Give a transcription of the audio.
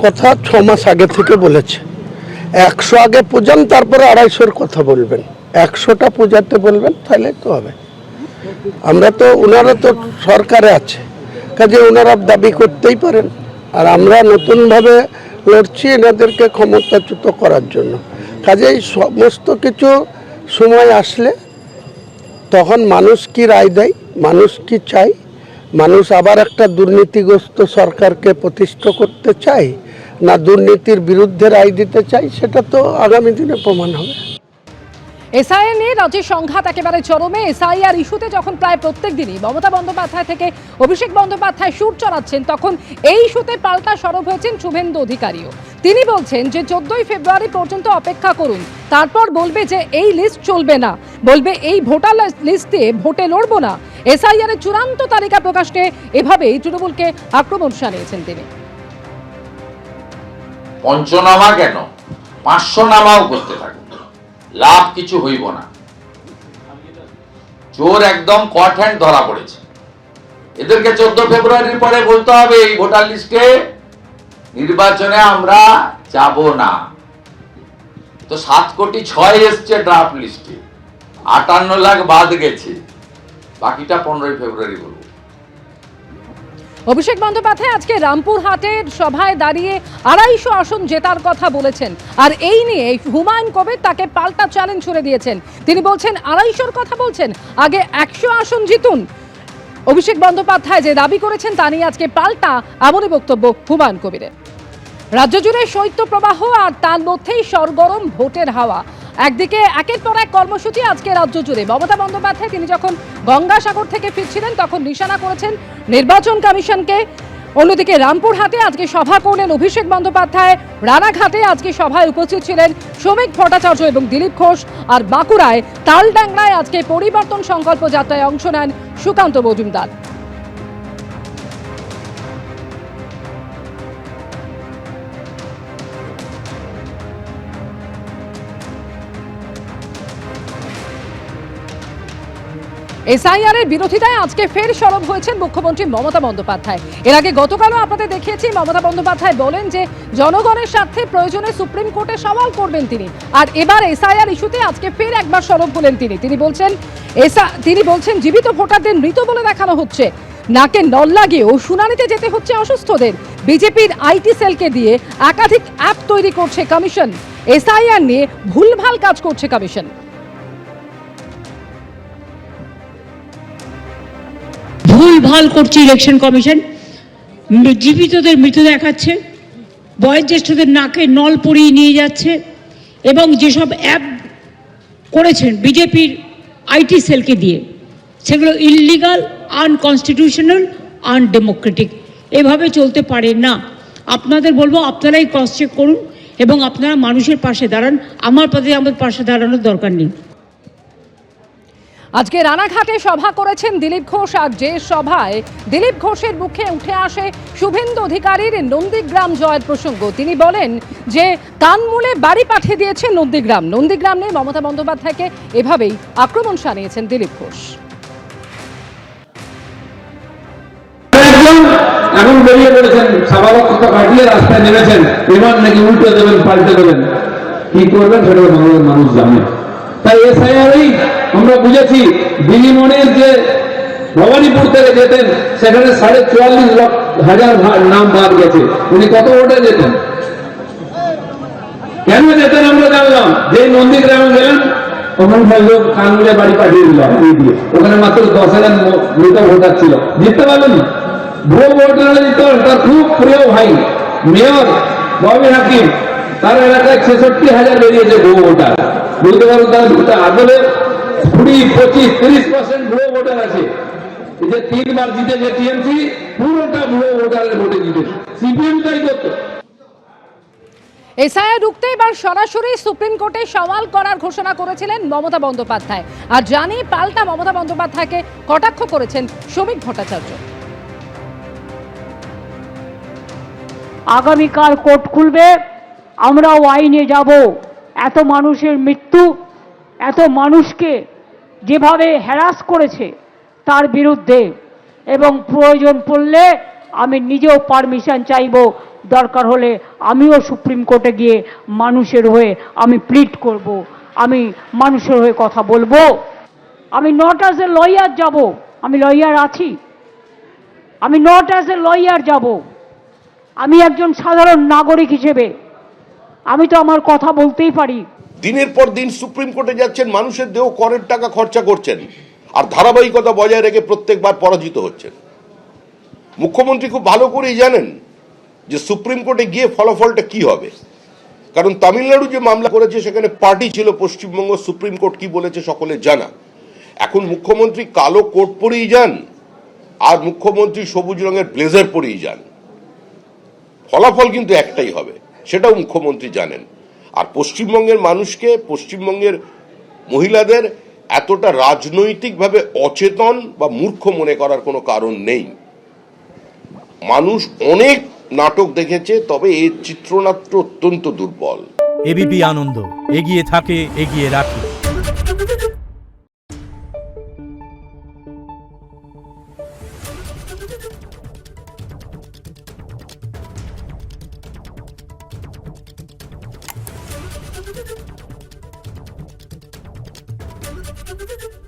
কথা 6 মাস আগে থেকে বলেছে। 100 আগে পূজান, তারপরে 250-র কথা বলবেন, 100টা পূজাতে বলবেন, তাহলে তো হবে। আমরা তো, ওনারা তো সরকারে আছে, কাজে ওনারা দাবি করতেই পারেন। আর আমরা নতুনভাবে লড়ছি এনাদেরকে ক্ষমতাচ্যুত করার জন্য। কাজে এই সমস্ত কিছু সময় আসলে তখন মানুষ কি রায় দেয়, মানুষ কি চায়, মানুষ আবার একটা দুর্নীতিগ্রস্ত সরকারকে প্রতিষ্ঠা করতে চায় না দুর্নীতির বিরুদ্ধে রায় দিতে চায়, সেটা তো আগামী দিনে প্রমাণ হবে। এসআইআর নিয়ে রাজ্যের সংঘাত একেবারে চরমে। এসআইআর ইস্যুতে যখন প্রায় প্রত্যেক দিনই মমতা বন্দ্যোপাধ্যায় থেকে অভিষেক বন্দ্যোপাধ্যায় সুর চড়াচ্ছেন, তখন এই ইস্যুতে পাল্টা সরব হয়েছেন শুভেন্দু অধিকারীও। তিনি বলছেন যে 14ই ফেব্রুয়ারি পর্যন্ত অপেক্ষা করুন, তারপর বলবে যে এই লিস্ট চলবে না, বলবে এই ভোটার লিস্টে ভোটে লড়বো না। এসআইআর এর চূড়ান্ত তালিকা প্রকাশ নিয়ে এভাবেই তৃণমূলকে আক্রমণ শানিয়েছেন তিনি। পঞ্চনামা কেন, 500 নামাও করতে থাকবে, লাভ কিছু হইব না। চোর একদম কট হ্যান্ড ধরা পড়েছে। এদেরকে 14 ফেব্রুয়ারির পরে বলতে হবে এই ভোটার লিস্টে নির্বাচনে আমরা যাব না। তো 7,6,00,000 এসছে ড্রাফট লিস্টে, 58 লাখ বাদ গেছে, বাকিটা 15 ফেব্রুয়ারি বলবো। অভিষেক বন্দ্যোপাধ্যায় আজকে রামপুরহাটের সভায় দাঁড়িয়ে 250 আসন জেতার কথা বলেছেন, আর এই নিয়ে হুমায়ুন কবির তাকে পাল্টা চ্যালেঞ্জ ছুড়ে দিয়েছেন। তিনি বলছেন 250-র কথা বলছেন, আগে 100 আসন জিতুন। অভিষেক বন্দ্যোপাধ্যায় যে দাবি করেছেন তা নিয়ে আজকে পাল্টা এমনই বক্তব্য হুমায়ুন কবিরের। রাজ্য জুড়ে শৈত্যপ্রবাহ, আর তার মধ্যেই সরগরম ভোটের হাওয়া। একদিকে একের পর এক কর্মসূচি আজকে রাজ্য জুড়ে। মমতা বন্দ্যোপাধ্যায় তিনি যখন গঙ্গাসাগর থেকে ফিরছিলেন তখন নিশানা করেছেন নির্বাচন কমিশনকে। অন্যদিকে রামপুরহাটে আজকে সভা করলেন অভিষেক বন্দ্যোপাধ্যায়, রানাঘাটে আজকে সভায় উপস্থিত ছিলেন শ্রমিক ভট্টাচার্য এবং দিলীপ ঘোষ, আর বাঁকুড়ায় তালডাংরায় আজকে পরিবর্তন সংকল্প যাত্রায় অংশ নেন সুকান্ত মজুমদার। এসআইআর এর বিরোধিতায় আজকে ফের সরব হয়েছেন মুখ্যমন্ত্রী মমতা বন্দ্যোপাধ্যায়। এর আগে গতকালও আপনাদের দেখিয়েছি, মমতা বন্দ্যোপাধ্যায় বলেন যে জনগণের স্বার্থে প্রয়োজনে সুপ্রিম কোর্টে সওয়াল করবেন তিনি। আর এবার এসআইআর ইস্যুতে আজকে ফের একবার সরব হলেন তিনি। তিনি বলছেন জীবিত ভোটারদের মৃত বলে দেখানো হচ্ছে, নাকে নল লাগিয়েও শুনানিতে যেতে হচ্ছে অসুস্থদের। বিজেপির আইটি সেলকে দিয়ে একাধিক অ্যাপ তৈরি করছে কমিশন। এসআইআর নিয়ে ভুলভাল কাজ করছে কমিশন। ভুলভাল করছে ইলেকশন কমিশন, জীবিতদের মৃত দেখাচ্ছে, বয়োজ্যেষ্ঠদের নাকে নল পরিয়ে নিয়ে যাচ্ছে, এবং যেসব অ্যাপ করেছেন বিজেপির আইটি সেলকে দিয়ে, সেগুলো ইললিগাল, আনকনস্টিটিউশনাল, আনডেমোক্রেটিক। এভাবে চলতে পারে না। আপনাদের বলবো আপনারাই ক্রস চেক করুন এবং আপনারা মানুষের পাশে দাঁড়ান। আমার পাশে দাঁড়ানোর দরকার নেই। আজকে রানাঘাটে সভা করেছেন দিলীপ ঘোষ, আর যে সভায় দিলীপ ঘোষের মুখে উঠে আসে শুভেন্দু অধিকারীর নন্দীগ্রাম জয়ের প্রসঙ্গ। তিনি বলেন যে কানমূলে বাড়ি পাঠিয়ে দিয়েছে নন্দীগ্রাম। নন্দীগ্রাম নিয়ে মমতা বন্দ্যোপাধ্যায়কে এভাবেই আক্রমণ শানিয়েছেন দিলীপ ঘোষ। এখন বেরিয়ে পড়েছেন, সভাপতিত্ব কাটিয়ে রাস্তায় নেমেছেন, এবার নাকি উল্টে দেবেন, পাল্টে দেবেন। কি করবেন সেটা বাংলার মানুষ জানে। তাই এসআইআরই আমরা বুঝেছি, দিদিমণির যে ভবানীপুর থেকে যেতেন সেখানে 44,000 নাম বাদ গেছে। উনি কত ভোটে যেতেন, কেন যেতেন আমরা জানলাম। যে নন্দীগ্রামে গেলেন ওখানকার লোক কানগুলে বাড়ি পাঠিয়ে দিল, ওখানে মাত্র 10,000 মৃত ভোটার ছিল, জিততে পারলেন না। ভুয়ো ভোটার দিত। তার খুব প্রিয় ভাই মেয়র ববি হাকিম, তার এলাকায় 66,000 বেরিয়েছে ভুয়ো ভোটার। বুঝতে পারো তার আদলে 20, 25, 30% ভুয়ো ভোটার আছে। এই যে 3বার জিতেছে টিএমসি, পুরোটা ভুয়ো ভোটারের ভোটে জিতেছে। সিপিএম তাই করতো। এসআইআর রুখতে এবার সরাসরি সুপ্রিম কোর্টে সওয়াল করার ঘোষণা করেছিলেন মমতা বন্দ্যোপাধ্যায়, আর জানি পাল্টা মমতা বন্দ্যোপাধ্যায়কে কটাক্ষ করেছেন শ্রমিক ভট্টাচার্য। আগামীকাল কোর্ট খুলবে, আমরাও আইনে যাব। এত মানুষের মৃত্যু, এত মানুষকে যেভাবে হ্যারাস করেছে তার বিরুদ্ধে, এবং প্রয়োজন পড়লে আমি নিজেও পারমিশন চাইব দরকার হলে আমিও সুপ্রিম কোর্টে গিয়ে মানুষের হয়ে আমি প্লিড করব, আমি মানুষের হয়ে কথা বলবো। আমি নট অ্যাজ এ লয়ার যাব, আমি লয়ার আছি, আমি নট অ্যাজ এ লয়ার যাব, আমি একজন সাধারণ নাগরিক হিসেবে আমি তো আমার কথা বলতেই পারি। দিনের পর দিন সুপ্রিম কোর্টে যাচ্ছেন, মানুষের দেহ করের টাকা খরচা করছেন, আর ধারাবাহিকতা বজায় রেখে প্রত্যেকবার পরাজিত হচ্ছেন। মুখ্যমন্ত্রী খুব ভালো করেই জানেন যে সুপ্রিম কোর্টে গিয়ে ফলাফলটা কি হবে, কারণ তামিলনাড়ু যে মামলা করেছে সেখানে পার্টি ছিল, পশ্চিমবঙ্গ সুপ্রিম কোর্ট কি বলেছে সকলে জানা। এখন মুখ্যমন্ত্রী কালো কোট পরেই যান আর মুখ্যমন্ত্রী সবুজ রঙের ব্লেজার পরেই যান, ফলাফল কিন্তু একটাই হবে, সেটাও মুখ্যমন্ত্রী জানেন। আর পশ্চিমবঙ্গের মানুষকে, পশ্চিমবঙ্গের মহিলাদের এতটা রাজনৈতিকভাবে অচেতন বা মূর্খ মনে করার কোনো কারণ নেই। মানুষ অনেক নাটক দেখেছে, তবে এর চিত্রনাট্য অত্যন্ত দুর্বল। এবিপি আনন্দ, এগিয়ে থাকে, এগিয়ে রাখে। Thank you.